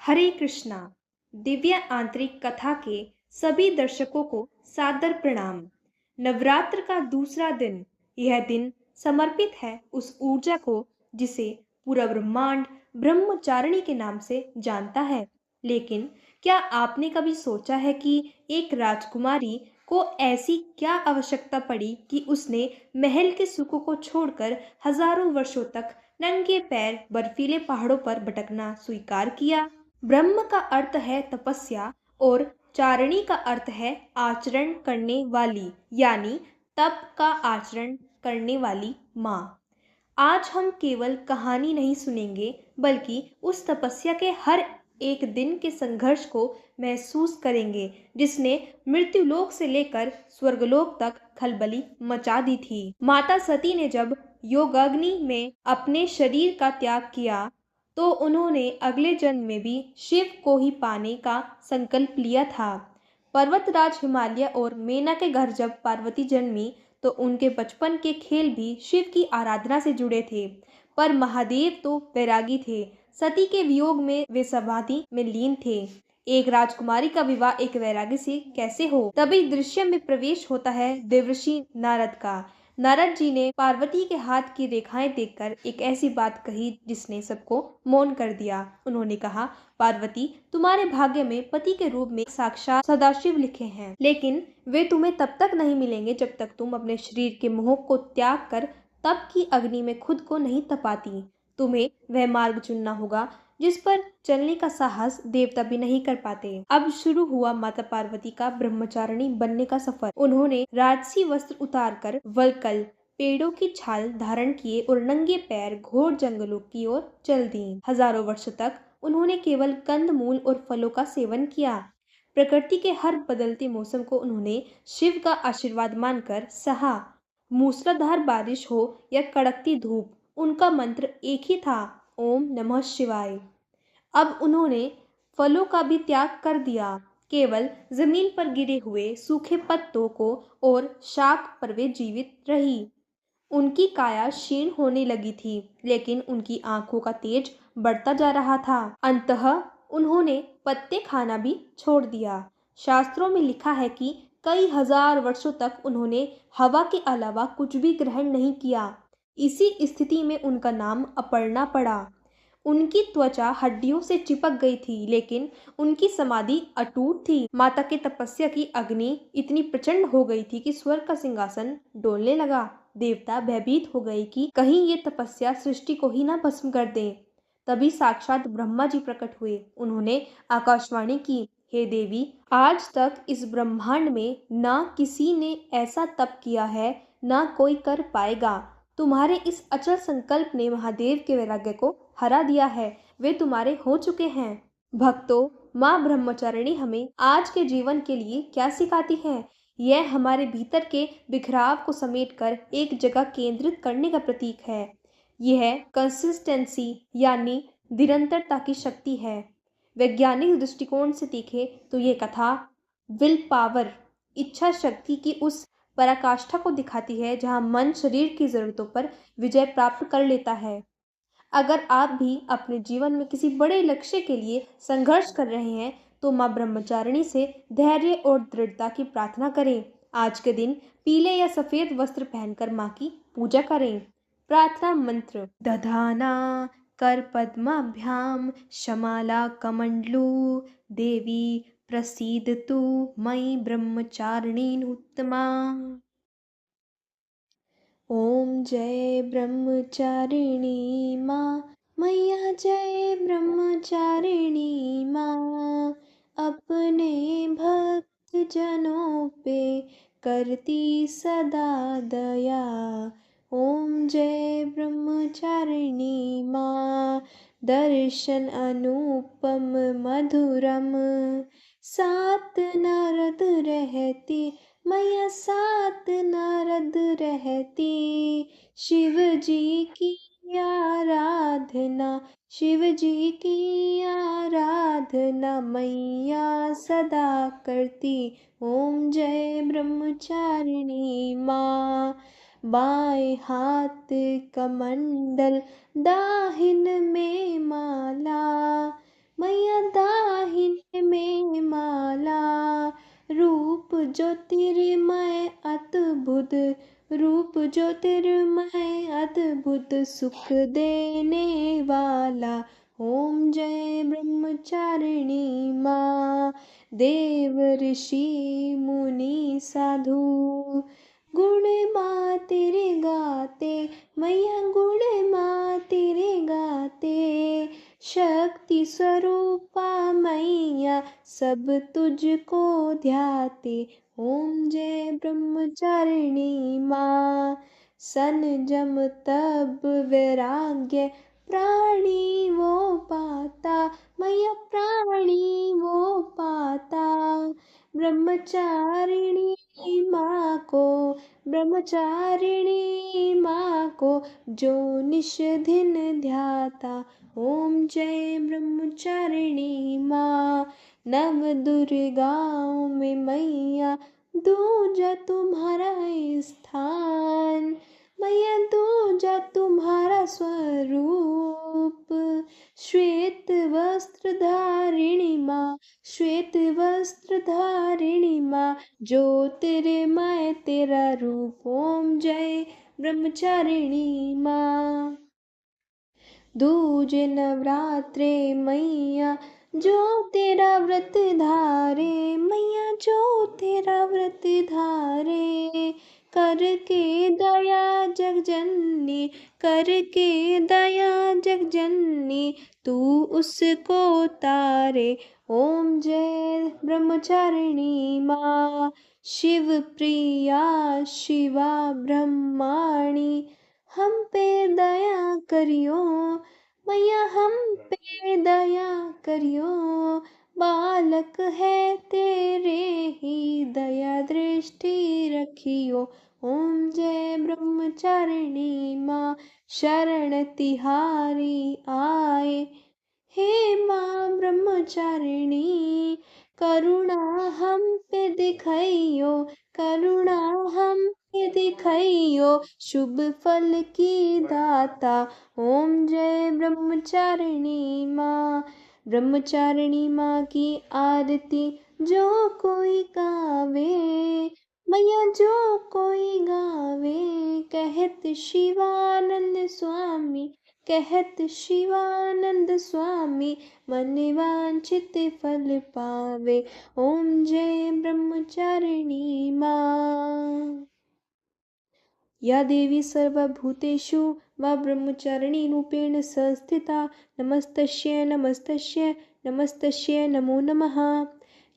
हरे कृष्णा। दिव्य आंतरिक कथा के सभी दर्शकों को सादर प्रणाम। नवरात्र का दूसरा दिन। यह दिन समर्पित है उस ऊर्जा को जिसे पूरा ब्रह्मांड ब्रह्मचारिणी के नाम से जानता है। लेकिन क्या आपने कभी सोचा है कि एक राजकुमारी को ऐसी क्या आवश्यकता पड़ी कि उसने महल के सुखों को छोड़कर हजारों वर्षों तक नंगे पैर बर्फीले पहाड़ों पर भटकना स्वीकार किया। ब्रह्म का अर्थ है तपस्या और चारणी का अर्थ है आचरण करने वाली, यानी तप का आचरण करने वाली माँ। आज हम केवल कहानी नहीं सुनेंगे बल्कि उस तपस्या के हर एक दिन के संघर्ष को महसूस करेंगे जिसने मृत्युलोक से लेकर स्वर्गलोक तक खलबली मचा दी थी। माता सती ने जब योगाग्नि में अपने शरीर का त्याग किया तो उन्होंने अगले जन्म में भी शिव को ही पाने का संकल्प लिया था। पर्वतराज हिमालय और मेना के घर जब पार्वती जन्मी तो उनके बचपन के खेल भी शिव की आराधना से जुड़े थे। पर महादेव तो वैरागी थे। सती के वियोग में वे समाधि में लीन थे। एक राजकुमारी का विवाह एक वैरागी से कैसे हो? तभी दृश्य में प्रवेश होता है देवर्षि नारद का। नारद जी ने पार्वती के हाथ की रेखाएं देखकर एक ऐसी बात कही जिसने सबको मौन कर दिया। उन्होंने कहा, पार्वती, तुम्हारे भाग्य में पति के रूप में साक्षात सदाशिव लिखे हैं, लेकिन वे तुम्हें तब तक नहीं मिलेंगे जब तक तुम अपने शरीर के मोह को त्याग कर तप की अग्नि में खुद को नहीं तपाती। तुम्हें वह मार्ग चुनना होगा जिस पर चलने का साहस देवता भी नहीं कर पाते। अब शुरू हुआ माता पार्वती का ब्रह्मचारिणी बनने का सफर। उन्होंने राजसी वस्त्र उतारकर वलकल पेड़ों की छाल धारण किए और नंगे पैर घोर जंगलों की ओर चल दी। हजारों वर्ष तक उन्होंने केवल कंद मूल और फलों का सेवन किया। प्रकृति के हर बदलते मौसम को उन्होंने शिव का आशीर्वाद मानकर सहा। मूसलाधार बारिश हो या कड़कती धूप, उनका मंत्र एक ही था, ओम नमः शिवाय। अब उन्होंने फलों का भी त्याग कर दिया। केवल जमीन पर गिरे हुए सूखे पत्तों को और शाख पर वे जीवित रही। उनकी काया क्षीण होने लगी थी, लेकिन उनकी आंखों का तेज बढ़ता जा रहा था। अंततः उन्होंने पत्ते खाना भी छोड़ दिया। शास्त्रों में लिखा है कि कई हजार वर्षों तक उन्होंने हवा के अलावा कुछ भी ग्रहण नहीं किया। इसी स्थिति में उनका नाम अपर्णा पड़ा। उनकी त्वचा हड्डियों से चिपक गई थी, लेकिन उनकी समाधि अटूट थी। माता की तपस्या की अग्नि इतनी प्रचंड हो गई थी कि स्वर्ग का सिंहासन डोलने लगा। देवता भयभीत हो गए कि कहीं ये तपस्या सृष्टि को ही ना भस्म कर दे। तभी साक्षात ब्रह्मा जी प्रकट हुए। उन्होंने आकाशवाणी की, हे देवी, आज तक इस ब्रह्मांड में ना किसी ने ऐसा तप किया है, ना कोई कर पाएगा। तुम्हारे इस अचल संकल्प ने महादेव के वैराग्य को हरा दिया है। वे तुम्हारे हो चुके हैं। भक्तों, माँ ब्रह्मचारिणी हमें आज के जीवन के लिए क्या सिखाती है? यह हमारे भीतर के बिखराव को समेटकर एक जगह केंद्रित करने का प्रतीक है। यह कंसिस्टेंसी यानी निरंतरता की शक्ति है। वैज्ञानिक दृष्टिकोण से देखें तो ये कथा विल पावर, इच्छा शक्ति की उस पराकाष्ठा को दिखाती है जहाँ मन शरीर की जरूरतों पर विजय प्राप्त कर लेता है। अगर आप भी अपने जीवन में किसी बड़े लक्ष्य के लिए संघर्ष कर रहे हैं तो माँ ब्रह्मचारिणी से धैर्य और दृढ़ता की प्रार्थना करें। आज के दिन पीले या सफेद वस्त्र पहनकर माँ की पूजा करें। प्रार्थना मंत्र, दधाना कर पद्माभ्याम शमाला कमंडलू देवी प्रसीदतु मयि ब्रह्मचारिणी उत्तमा। ओम जय ब्रह्मचारिणी माँ, मैया जय ब्रह्मचारिणी माँ। अपने भक्त जनों पे करती सदा दया। ओम जय ब्रह्मचारिणी माँ, दर्शन अनुपम मधुरम। सात नारद रहती मैया, सात नारद रहती। शिव जी की आराधना, शिव जी की आराधना मैया सदा करती। ओम जय ब्रह्मचारिणी माँ। बाएं हाथ कमंडल, दाहिन में माला। मैया दाहिने में माला, रूप ज्योतिर्मय अद्भुत, रूप ज्योतिर्मय अद्भुत, सुख देने वाला। ओम जय ब्रह्मचारिणी माँ। देव ऋषि मुनि साधु, गुण माँ तेरे गाते, मैया गुण माँ तेरे गाते। शक्ति स्वरूपा मैया, सब तुझको ध्याते। ओम जय ब्रह्मचारिणी माँ। संयम तप वैराग्य, प्राणी वो पाता, मैया प्राणी वो पाता। ब्रह्मचारिणी माँ को, ब्रह्मचारिणी माँ को, जो निश दिन ध्याता। ओम जय ब्रह्मचारिणी माँ। नव दुर्गाओं में मैया, दूजा तुम्हारा स्थान, मैया दूजा तुम्हारा स्वरूप। श्वेत वस्त्र धारिणी माँ, श्वेत वस्त्र धारिणी माँ, ज्योतिर्मय तेरा रूप। ओम जय ब्रह्मचारिणी माँ। दूजे नवरात्रे मैया, जो तेरा व्रत धारे, मैया जो तेरा व्रत धारे। करके दया जगजननी, करके दया जगजननी, तू उसको तारे। ओम जय ब्रह्मचारिणी माँ। शिव प्रिया शिवा ब्रह्माणी, हम पे दया करियो, मैया हम पे दया करियो। बालक है तेरे ही, दया दृष्टि रखियो। ओम जय ब्रह्मचारिणी माँ। शरण तिहारी आए, हे माँ ब्रह्मचारिणी, करुणा हम पे दिखाइयो, करुणा हम पे दिखाइयो, शुभ फल की दाता। ओम जय ब्रह्मचारिणी माँ। ब्रह्मचारिणी माँ की आरती जो कोई गावे, मैया जो कोई गावे, कहत शिवानंद स्वामी, कहत शिवानंद स्वामी, मन वांछित फल पावे। ओम जय ब्रह्मचारिणी माँ। या देवी सर्वभूतेषु मा ब्रह्मचारिणी रूपेण संस्थिता, नमस्तस्यै नमस्तस्यै नमस्तस्यै नमो नमः।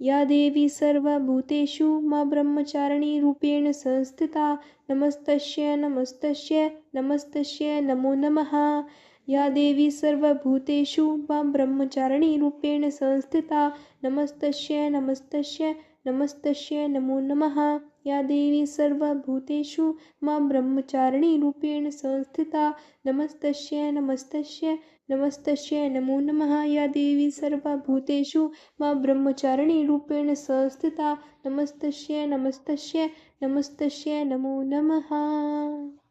या देवी सर्वभूतेषु मा ब्रह्मचारिणी रूपेण संस्थिता, नमस्तस्यै नमस्तस्यै नमस्तस्यै नमो नमः। या देवी सर्वभूतेषु मा ब्रह्मचारिणी रूपेण संस्थिता, नमस्तस्यै नमस्तस्यै नमस्तस्यै नमो नमः। या देवी सर्वभूतेषु मां ब्रह्मचारिणी रूपेण संस्थिता, नमस्तस्यै नमस्तस्यै नमस्तस्यै नमो नमः। या देवी सर्वभूतेषु मां ब्रह्मचारिणी रूपेण संस्थिता, नमस्तस्यै नमस्तस्यै नमस्तस्यै नमो नमः।